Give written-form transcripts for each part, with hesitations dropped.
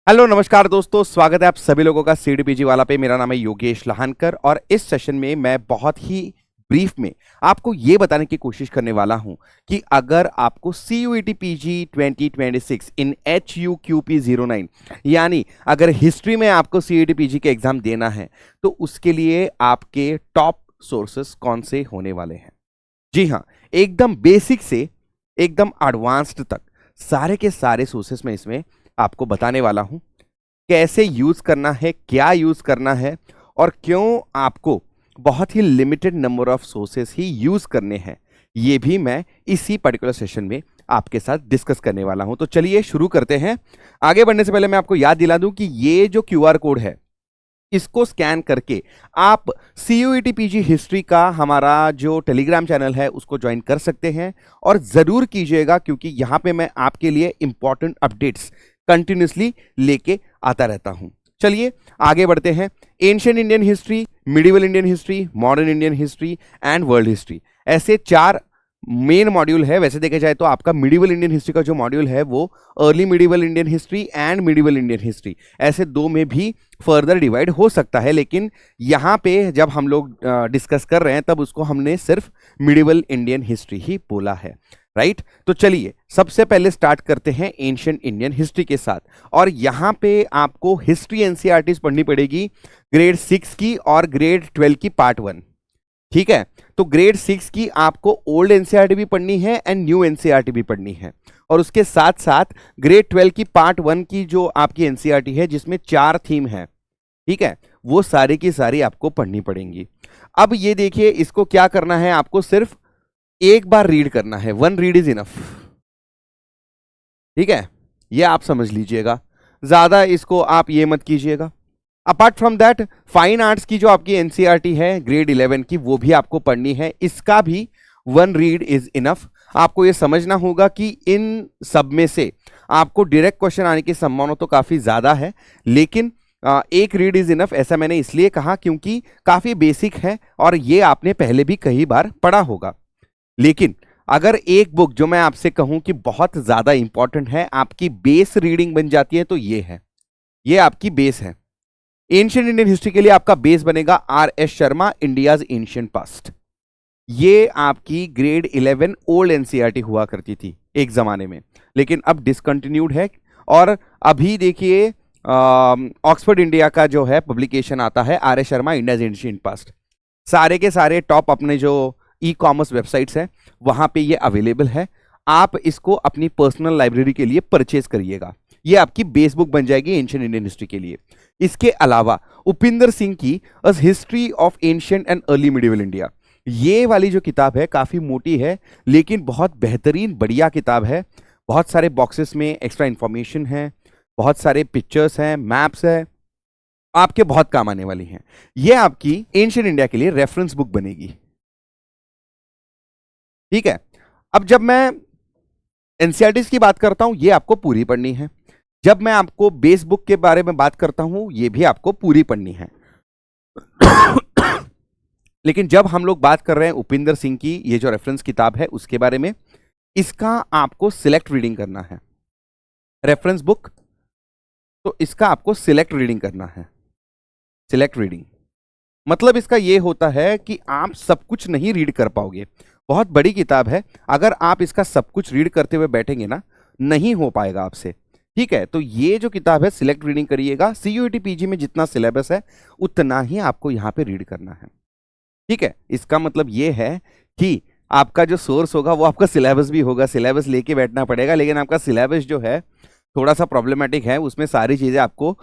Hello नमस्कार दोस्तों, स्वागत है आप सभी लोगों का सीडीपीजी वाला पे। मेरा नाम है योगेश लहानकर और इस सेशन में मैं बहुत ही ब्रीफ में आपको ये बताने की कोशिश करने वाला हूं कि अगर आपको CUET PG 2026 इन HUQP09 यानी अगर हिस्ट्री में आपको CUET PG के एग्जाम देना है तो उसके लिए आपके टॉप सोर्सेस कौन से होने वाले हैं। जी हाँ, एकदम बेसिक से एकदम एडवांस्ड तक सारे के सारे सोर्सेस में इसमें आपको बताने वाला हूं। कैसे यूज करना है, क्या यूज करना है और क्यों आपको बहुत ही लिमिटेड नंबर ऑफ सोर्सेस ही यूज करने हैं, ये भी मैं इसी पर्टिकुलर सेशन में आपके साथ डिस्कस करने वाला हूं। तो चलिए शुरू करते हैं। आगे बढ़ने से पहले मैं आपको याद दिला दूं कि ये जो QR कोड है इसको स्कैन करके आप CUET PG हिस्ट्री का हमारा जो टेलीग्राम चैनल है उसको ज्वाइन कर सकते हैं और जरूर कीजिएगा, क्योंकि यहां पे मैं आपके लिए इंपॉर्टेंट अपडेट्स कंटिन्यूसली लेके आता रहता हूं। चलिए आगे बढ़ते हैं। Ancient Indian history, medieval Indian history, modern Indian history and world history, ऐसे चार मेन मॉड्यूल है। वैसे देखा जाए तो आपका मिडिवल इंडियन हिस्ट्री का जो मॉड्यूल है वो early medieval Indian history and medieval Indian history, ऐसे दो में भी फर्दर डिवाइड हो सकता है, लेकिन यहाँ पे जब हम लोग डिस्कस कर रहे हैं तब उसको हमने सिर्फ मिडिवल इंडियन हिस्ट्री ही बोला है, राइट। तो चलिए सबसे पहले स्टार्ट करते हैं एंशिएंट इंडियन हिस्ट्री के साथ। और यहाँ पे आपको हिस्ट्री एनसीईआरटीज पढ़नी पड़ेगी ग्रेड 6 की और ग्रेड 12 की पार्ट 1, ठीक है। तो ग्रेड 6 की आपको ओल्ड एनसीईआरटी भी पढ़नी है एंड न्यू एनसीईआरटी भी पढ़नी है, और उसके साथ साथ ग्रेड 12 की पार्ट 1 की जो आपकी एनसीईआरटी है जिसमें 4 थीम है, ठीक है, वो सारी की सारी आपको पढ़नी पड़ेंगी। अब ये देखिए, इसको क्या करना है, आपको सिर्फ एक बार रीड करना है, 1 रीड इज इनफ, ठीक है, ये आप समझ लीजिएगा, ज्यादा इसको आप ये मत कीजिएगा। Apart from that fine arts की जो आपकी एनसीईआरटी है ग्रेड 11 की, वो भी आपको पढ़नी है, इसका भी 1 रीड इज इनफ। आपको ये समझना होगा कि इन सब में से आपको डायरेक्ट क्वेश्चन आने की संभावना तो काफी ज्यादा है, लेकिन एक रीड इज इनफ ऐसा मैंने इसलिए कहा क्योंकि काफी बेसिक है और ये आपने पहले भी कई बार पढ़ा होगा। लेकिन अगर एक बुक जो मैं आपसे कहूं कि बहुत ज्यादा इंपॉर्टेंट है, आपकी बेस रीडिंग बन जाती है, तो ये है, ये आपकी बेस है। एंशिएंट इंडियन हिस्ट्री के लिए आपका बेस बनेगा RS Sharma India's ancient past. ये आपकी ग्रेड 11 ओल्ड एनसीईआरटी हुआ करती थी एक जमाने में, लेकिन अब डिसकंटिन्यूड है। और अभी देखिए ऑक्सफोर्ड इंडिया का जो है पब्लिकेशन आता है RS Sharma India's ancient past. सारे के सारे टॉप अपने जो ई-कॉमर्स वेबसाइट्स है वहां पे ये अवेलेबल है। आप इसको अपनी पर्सनल लाइब्रेरी के लिए परचेज करिएगा, ये आपकी बेस बुक बन जाएगी एंशिएंट इंडियन हिस्ट्री के लिए। इसके अलावा उपिंदर सिंह की a history of ancient and early medieval India, ये वाली जो किताब है काफी मोटी है लेकिन बहुत बेहतरीन बढ़िया किताब है। बहुत सारे बॉक्सेस में एक्स्ट्रा इंफॉर्मेशन है, बहुत सारे पिक्चर्स हैं, मैप्स है, आपके बहुत काम आने वाली हैं। ये आपकी एंशिएंट इंडिया के लिए रेफरेंस बुक बनेगी, ठीक है। अब जब मैं एनसीईआरटीज की बात करता हूं ये आपको पूरी पढ़नी है, जब मैं आपको बेस बुक के बारे में बात करता हूं ये भी आपको पूरी पढ़नी है। लेकिन जब हम लोग बात कर रहे हैं उपिंदर सिंह की ये जो रेफरेंस किताब है उसके बारे में, इसका आपको सिलेक्ट रीडिंग करना है। रेफरेंस बुक, तो इसका आपको सिलेक्ट रीडिंग करना है। सिलेक्ट रीडिंग मतलब इसका ये होता है कि आप सब कुछ नहीं रीड कर पाओगे, बहुत बड़ी किताब है, अगर आप इसका सब कुछ रीड करते हुए बैठेंगे ना, नहीं हो पाएगा आपसे, ठीक है। तो ये जो किताब है सिलेक्ट रीडिंग करिएगा। CUET PG में जितना सिलेबस है उतना ही आपको यहां पे रीड करना है, ठीक है। इसका मतलब ये है कि आपका जो सोर्स होगा वो आपका सिलेबस भी होगा, सिलेबस लेके बैठना पड़ेगा, लेकिन आपका सिलेबस जो है थोड़ा सा प्रॉब्लमेटिक है, उसमें सारी चीजें आपको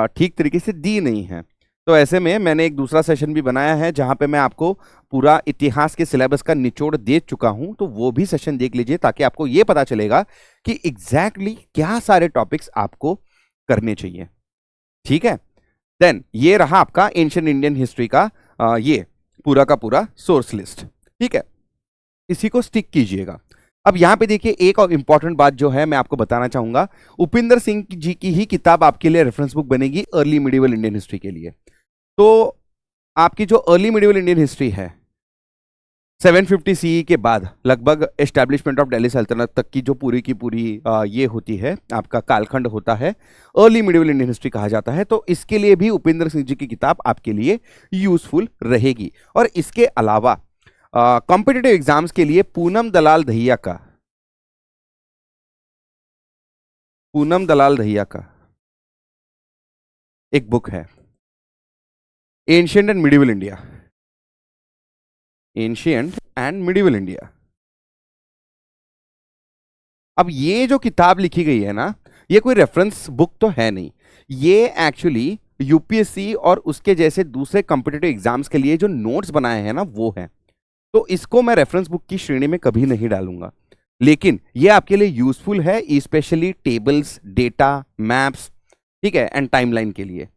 ठीक तरीके से दी नहीं है। तो ऐसे में मैंने एक दूसरा सेशन भी बनाया है जहां पे मैं आपको पूरा इतिहास के सिलेबस का निचोड़ दे चुका हूं, तो वो भी सेशन देख लीजिए ताकि आपको ये पता चलेगा कि एग्जैक्टली क्या सारे टॉपिक्स आपको करने चाहिए, ठीक है। देन ये रहा आपका एंशिएंट इंडियन हिस्ट्री का ये पूरा का पूरा सोर्स लिस्ट, ठीक है, इसी को स्टिक कीजिएगा। अब यहां पे देखिए एक और इंपॉर्टेंट बात जो है मैं आपको बताना चाहूंगा, उपिंदर सिंह जी की ही किताब आपके लिए रेफरेंस बुक बनेगी अर्ली मिडिवल इंडियन हिस्ट्री के लिए। तो आपकी जो अर्ली मिडिवल इंडियन हिस्ट्री है 750 सीई के बाद लगभग एस्टैब्लिशमेंट ऑफ दिल्ली सल्तनत तक की जो पूरी की पूरी ये होती है, आपका कालखंड होता है, अर्ली मिडिवल इंडियन हिस्ट्री कहा जाता है। तो इसके लिए भी उपेंद्र सिंह जी की किताब आपके लिए यूजफुल रहेगी। और इसके अलावा कॉम्पिटिटिव एग्जाम्स के लिए पूनम दलाल दहिया का एक बुक है, ancient and medieval India. Ancient and medieval India. अब ये जो किताब लिखी गई है ना, ये कोई रेफरेंस बुक तो है नहीं, ये एक्चुअली यूपीएससी और उसके जैसे दूसरे कॉम्पिटिटिव एग्जाम्स के लिए जो नोट्स बनाए हैं ना, वो है। तो इसको मैं रेफरेंस बुक की श्रेणी में कभी नहीं डालूंगा, लेकिन ये आपके लिए यूजफुल है, स्पेशली टेबल्स, डेटा, मैप्स, ठीक है, एंड टाइमलाइन के लिए।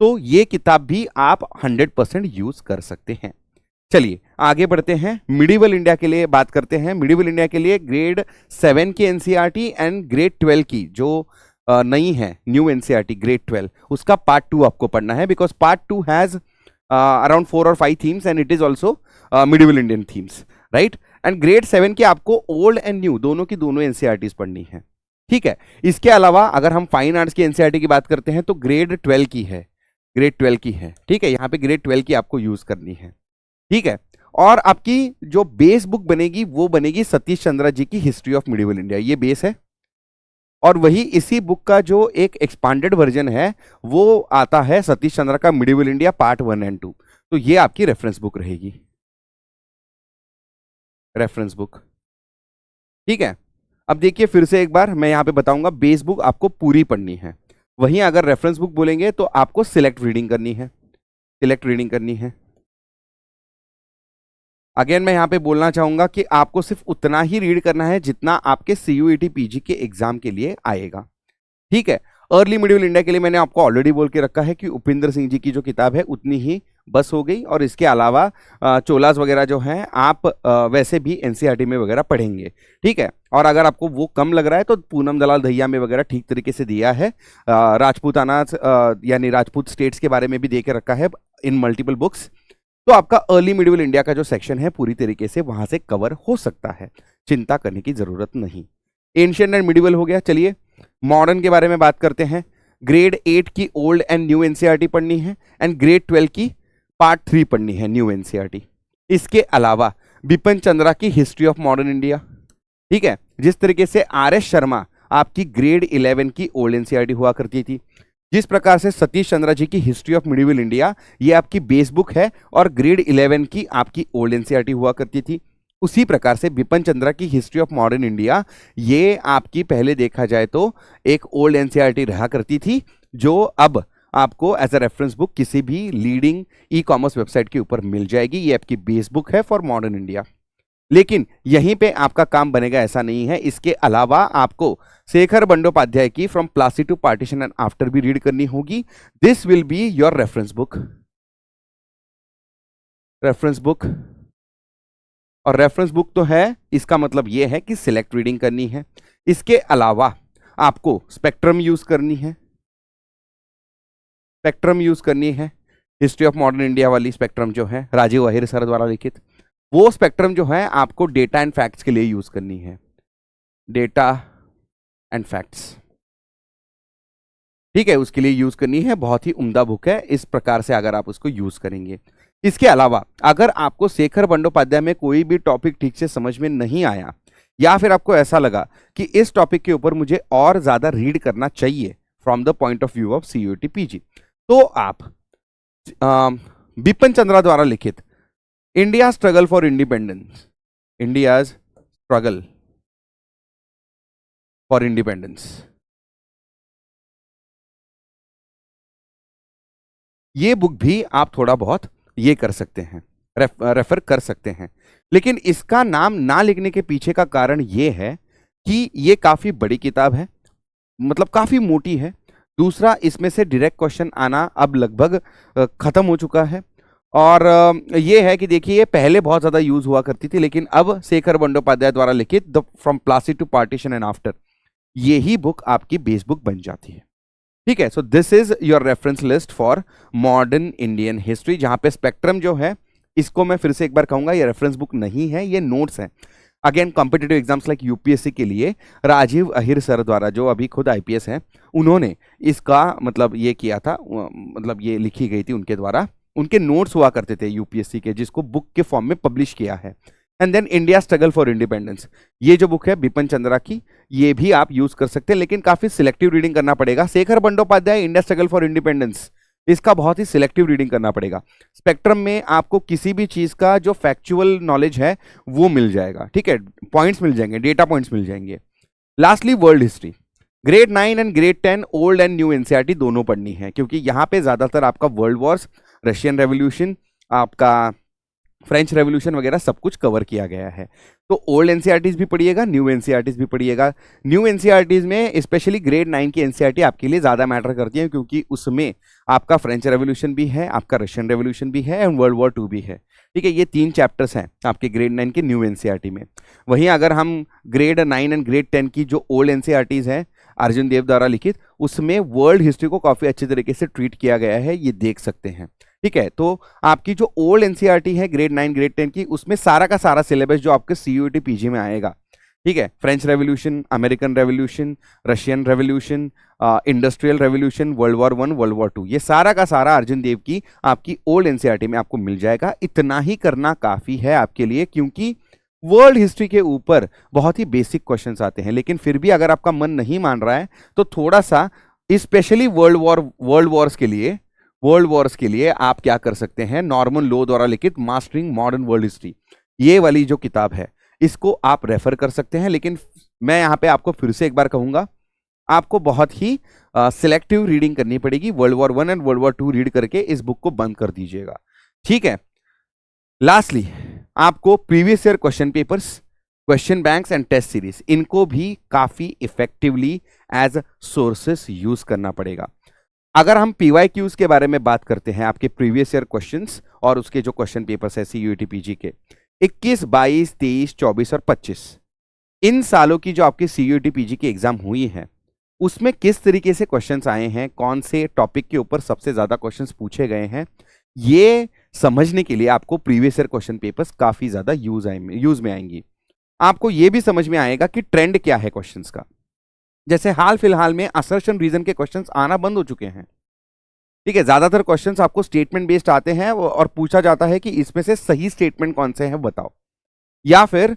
तो ये किताब भी आप 100% यूज कर सकते हैं। चलिए आगे बढ़ते हैं, मिडिवल इंडिया के लिए बात करते हैं। मिडिवल इंडिया के लिए ग्रेड 7 की एनसीईआरटी एंड ग्रेड 12 की जो नई है, न्यू एनसीईआरटी ग्रेड 12, उसका पार्ट 2 आपको पढ़ना है, बिकॉज पार्ट 2 हैज अराउंड 4 और 5 themes and it is also medieval Indian themes, right. And grade 7 की आपको ओल्ड एंड न्यू दोनों की दोनों एनसीईआरटीज पढ़नी है, ठीक है। इसके अलावा अगर हम फाइन आर्ट्स की एनसीईआरटी की बात करते हैं तो ग्रेड 12 की है, ग्रेड 12 की है, ठीक है। यहाँ पे ग्रेड 12 की आपको यूज करनी है, ठीक है। और आपकी जो बेस बुक बनेगी वो बनेगी सतीश चंद्रा जी की हिस्ट्री ऑफ मिडिवल इंडिया, ये बेस है। और वही इसी बुक का जो एक एक्सपांडेड वर्जन है वो आता है सतीश चंद्रा का मिडिवल इंडिया पार्ट 1 एंड 2। तो ये आपकी रेफरेंस बुक रहेगी, रेफरेंस बुक, ठीक है। अब देखिए फिर से एक बार मैं यहां पे बताऊंगा, बेस बुक आपको पूरी पढ़नी है, वहीं अगर रेफरेंस बुक बोलेंगे तो आपको सिलेक्ट रीडिंग करनी है, सिलेक्ट रीडिंग करनी है। अगेन मैं यहां पे बोलना चाहूंगा कि आपको सिर्फ उतना ही रीड करना है जितना आपके सीयूईटी पीजी के एग्जाम के लिए आएगा, ठीक है। अर्ली मिडिवल इंडिया के लिए मैंने आपको ऑलरेडी बोल के रखा है कि उपेंद्र सिंह जी की जो किताब है उतनी ही बस हो गई, और इसके अलावा चोलास वगैरह जो हैं आप वैसे भी एनसीईआरटी में वगैरह पढ़ेंगे, ठीक है। और अगर आपको वो कम लग रहा है तो पूनम दलाल दहिया में वगैरह ठीक तरीके से दिया है, राजपूताना यानी राजपूत स्टेट्स के बारे में भी दे के रखा है इन मल्टीपल बुक्स। तो आपका अर्ली मिडिवल इंडिया का जो सेक्शन है पूरी तरीके से वहां से कवर हो सकता है, चिंता करने की जरूरत नहीं। एंशिएंट एंड मिडिवल हो गया। चलिए मॉडर्न के बारे में बात करते हैं। ग्रेड 8 की ओल्ड एंड न्यू एनसीईआरटी पढ़नी है एंड ग्रेड 12 की पार्ट 3 पढ़नी है, न्यू एनसीईआरटी। इसके अलावा बिपिन चंद्रा की हिस्ट्री ऑफ मॉडर्न इंडिया, ठीक है। जिस तरीके से आर एस शर्मा आपकी ग्रेड 11 की ओल्ड एनसीईआरटी हुआ करती थी, जिस प्रकार से सतीश चंद्रा जी की हिस्ट्री ऑफ मिडिवल इंडिया ये आपकी बेस बुक है और ग्रेड 11 की आपकी ओल्ड एनसीईआरटी हुआ करती थी, उसी प्रकार से बिपिन चंद्रा की हिस्ट्री ऑफ मॉडर्न इंडिया ये आपकी पहले देखा जाए तो एक ओल्ड एनसीईआरटी रहा करती थी, जो अब आपको एज अ रेफरेंस बुक किसी भी लीडिंग ई कॉमर्स वेबसाइट के ऊपर मिल जाएगी। ये आपकी बेस बुक है फॉर मॉडर्न इंडिया। लेकिन यहीं पे आपका काम बनेगा ऐसा नहीं है, इसके अलावा आपको शेखर बंडोपाध्याय की from Plassey to partition and after भी रीड करनी होगी। This will be your reference book, reference book. और रेफरेंस बुक तो है, इसका मतलब यह है कि सिलेक्ट रीडिंग करनी है। इसके अलावा आपको स्पेक्ट्रम यूज करनी है, स्पेक्ट्रम यूज करनी है। हिस्ट्री ऑफ मॉडर्न इंडिया वाली स्पेक्ट्रम जो है राजीव अहिर सर द्वारा लिखित, वो स्पेक्ट्रम जो है आपको डेटा एंड फैक्ट्स के लिए यूज करनी है, डेटा एंड फैक्ट्स, ठीक है, उसके लिए यूज करनी है। बहुत ही उम्दा बुक है, इस प्रकार से अगर आप उसको यूज करेंगे। इसके अलावा अगर आपको शेखर बंडोपाध्याय में कोई भी टॉपिक ठीक से समझ में नहीं आया, या फिर आपको ऐसा लगा कि इस टॉपिक के ऊपर मुझे और ज्यादा रीड करना चाहिए from the point of view of CUET PG, तो आप बिपिन चंद्रा द्वारा लिखित India struggle for independence, India's struggle for independence, ये बुक भी आप थोड़ा बहुत ये कर सकते हैं, रेफर कर सकते हैं। लेकिन इसका नाम ना लिखने के पीछे का कारण ये है कि ये काफी बड़ी किताब है, मतलब काफी मोटी है। दूसरा, इसमें से डायरेक्ट क्वेश्चन आना अब लगभग खत्म हो चुका है। और ये है कि देखिए ये पहले बहुत ज्यादा यूज हुआ करती थी, लेकिन अब शेखर बंडोपाध्याय द्वारा लिखित the from Plassey to partition and after, यही बुक आपकी बेस बुक बन जाती है, ठीक है। So this is your reference list for modern Indian history, जहां पे स्पेक्ट्रम जो है इसको मैं फिर से एक बार कहूंगा, ये रेफरेंस बुक नहीं है, ये नोट्स हैं। Again competitive exams like UPSC के लिए राजीव अहिर सर द्वारा, जो अभी खुद आईपीएस हैं, उन्होंने इसका मतलब ये किया था, मतलब ये लिखी गई थी उनके द्वारा, उनके नोट्स हुआ करते थे यूपीएससी के, जिसको बुक के फॉर्म में पब्लिश किया है। And then India struggle for independence, ये जो बुक है बिपिन चंद्रा की, ये भी आप यूज कर सकते हैं, लेकिन काफी सिलेक्टिव रीडिंग करना पड़ेगा। Shekhar Bandopadhyay India struggle for independence, इसका बहुत ही सिलेक्टिव रीडिंग करना पड़ेगा। स्पेक्ट्रम में आपको किसी भी चीज का जो फैक्चुअल नॉलेज है वो मिल जाएगा, ठीक है, पॉइंट्स मिल जाएंगे, डेटा पॉइंट्स मिल जाएंगे। Lastly world history, grade 9 and grade 10 old and new NCERT दोनों पढ़नी है, क्योंकि यहाँ पे ज्यादातर आपका वर्ल्ड वॉर्स, रशियन रेवोल्यूशन, आपका फ्रेंच रेवोल्यूशन वगैरह सब कुछ कवर किया गया है। तो ओल्ड एनसीईआरटीज भी पढ़िएगा, न्यू एनसीईआरटीज भी पढ़िएगा। न्यू एनसीईआरटीज में स्पेशली ग्रेड 9 की एनसीईआरटी आपके लिए ज्यादा मैटर करती है, क्योंकि उसमें आपका फ्रेंच रेवोल्यूशन भी है, आपका रशियन रेवोल्यूशन भी है, एंड वर्ल्ड वॉर 2 भी है, ठीक है। ये 3 चैप्टर्स हैं आपके ग्रेड 9 के न्यू एनसीईआरटी में। वहीं अगर हम ग्रेड 9 एंड ग्रेड 10 की जो ओल्ड एनसीईआरटीज है अर्जुन देव द्वारा लिखित, उसमें वर्ल्ड हिस्ट्री को काफी अच्छे तरीके से ट्रीट किया गया है, ये देख सकते हैं, ठीक है। तो आपकी जो ओल्ड एनसीईआरटी है ग्रेड 9 ग्रेड 10 की, उसमें सारा का सारा सिलेबस जो आपके सीयूईटी पीजी में आएगा, ठीक है, French revolution, American revolution, Russian revolution, industrial revolution, world war 1, world war 2, ये सारा का सारा अर्जुन देव की आपकी ओल्ड एनसीईआरटी में आपको मिल जाएगा। इतना ही करना काफी है आपके लिए, क्योंकि वर्ल्ड हिस्ट्री के ऊपर बहुत ही बेसिक क्वेश्चंस आते हैं। लेकिन फिर भी अगर आपका मन नहीं मान रहा है तो थोड़ा सा, स्पेशली वर्ल्ड वॉर्स के लिए आप क्या कर सकते हैं, नॉर्मन लो द्वारा लिखित मास्टरिंग मॉडर्न वर्ल्ड हिस्ट्री, ये वाली जो किताब है इसको आप रेफर कर सकते हैं। लेकिन मैं यहां पे आपको फिर से एक बार कहूंगा, आपको बहुत ही सिलेक्टिव रीडिंग करनी पड़ेगी। World war 1 and world war 2 read करके इस बुक को बंद कर दीजिएगा, ठीक है। लास्टली आपको previous year question papers, question banks and test series, इनको भी काफी इफेक्टिवली एज सोर्सेस यूज करना पड़ेगा। अगर हम पीवाईक्यूज के बारे में बात करते हैं, आपके प्रीवियस ईयर क्वेश्चंस और उसके जो क्वेश्चन पेपर्स है सीयूईटी पीजी के 21, 22, 23, 24 और 25, इन सालों की जो आपकी सीयूईटी पीजी की एग्जाम हुई है, उसमें किस तरीके से क्वेश्चंस आए हैं, कौन से टॉपिक के ऊपर सबसे ज्यादा क्वेश्चंस पूछे गए हैं, ये समझने के लिए आपको प्रीवियस ईयर क्वेश्चन पेपर्स काफी ज्यादा यूज में आएंगी। आपको ये भी समझ में आएगा कि ट्रेंड क्या है क्वेश्चंस का। जैसे हाल फिलहाल में असर्शन रीजन के क्वेश्चंस आना बंद हो चुके हैं, ठीक है। ज्यादातर क्वेश्चंस आपको स्टेटमेंट बेस्ड आते हैं और पूछा जाता है कि इसमें से सही स्टेटमेंट कौन से हैं बताओ, या फिर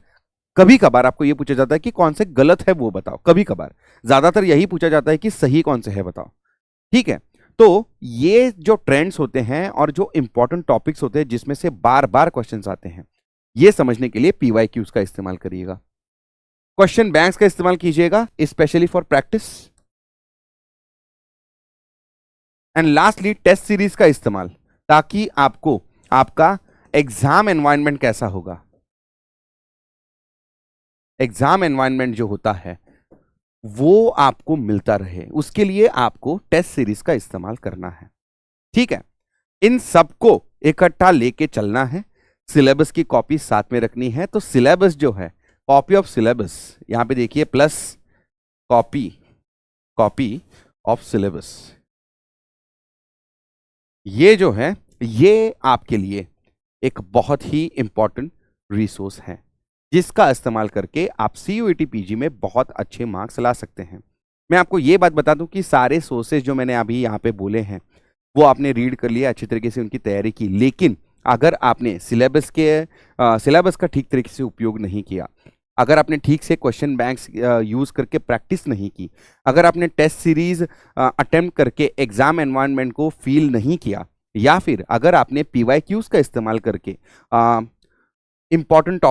कभी कभार आपको यह पूछा जाता है कि कौन से गलत है वो बताओ। कभी कभार, ज्यादातर यही पूछा जाता है कि सही कौन से है बताओ, ठीक है। तो ये जो ट्रेंड्स होते हैं और जो इंपॉर्टेंट टॉपिक्स होते हैं जिसमें से बार बार क्वेश्चंस आते हैं, ये समझने के लिए पीवाईक्यूज का इस्तेमाल करिएगा। क्वेश्चन बैंक्स का इस्तेमाल कीजिएगा specially for practice. And lastly test series का इस्तेमाल, ताकि आपको आपका एग्जाम एनवायरनमेंट कैसा होगा, एग्जाम एनवायरनमेंट जो होता है वो आपको मिलता रहे, उसके लिए आपको टेस्ट सीरीज का इस्तेमाल करना है, ठीक है। इन सबको इकट्ठा लेके चलना है, सिलेबस की कॉपी साथ में रखनी है। तो सिलेबस जो है, कॉपी ऑफ सिलेबस, यहां पे देखिए प्लस कॉपी ऑफ सिलेबस, ये जो है ये आपके लिए एक बहुत ही इंपॉर्टेंट रिसोर्स है, जिसका इस्तेमाल करके आप सीयूईटी पीजी में बहुत अच्छे मार्क्स ला सकते हैं। मैं आपको ये बात बता दूं कि सारे सोर्सेज जो मैंने अभी यहाँ पे बोले हैं वो आपने रीड कर लिया, अच्छी तरीके से उनकी तैयारी की, लेकिन अगर आपने सिलेबस का ठीक तरीके से उपयोग नहीं किया, अगर आपने ठीक से क्वेश्चन बैंक्स यूज करके प्रैक्टिस नहीं की, अगर आपने टेस्ट सीरीज अटेम्प्ट करके एग्जाम एनवायरनमेंट को फील नहीं किया, या फिर अगर आपने पीवाईक्यूज का इस्तेमाल करके इंपॉर्टेंट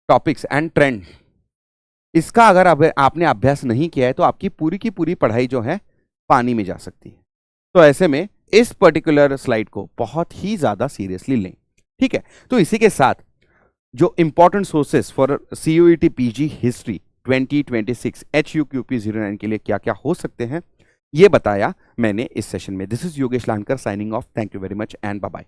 टॉपिक्स एंड ट्रेंड, इसका अगर आपने अभ्यास नहीं किया है, तो आपकी पूरी की पूरी पढ़ाई जो है पानी में जा सकती है। तो ऐसे में इस पर्टिकुलर स्लाइड को बहुत ही ज्यादा सीरियसली लें, ठीक है। तो इसी के साथ जो important sources for CUET PG history 2026 HUQP09 के लिए क्या क्या हो सकते हैं, ये बताया मैंने इस सेशन में। This is Yogesh Lankar signing off. Thank you very much and bye bye.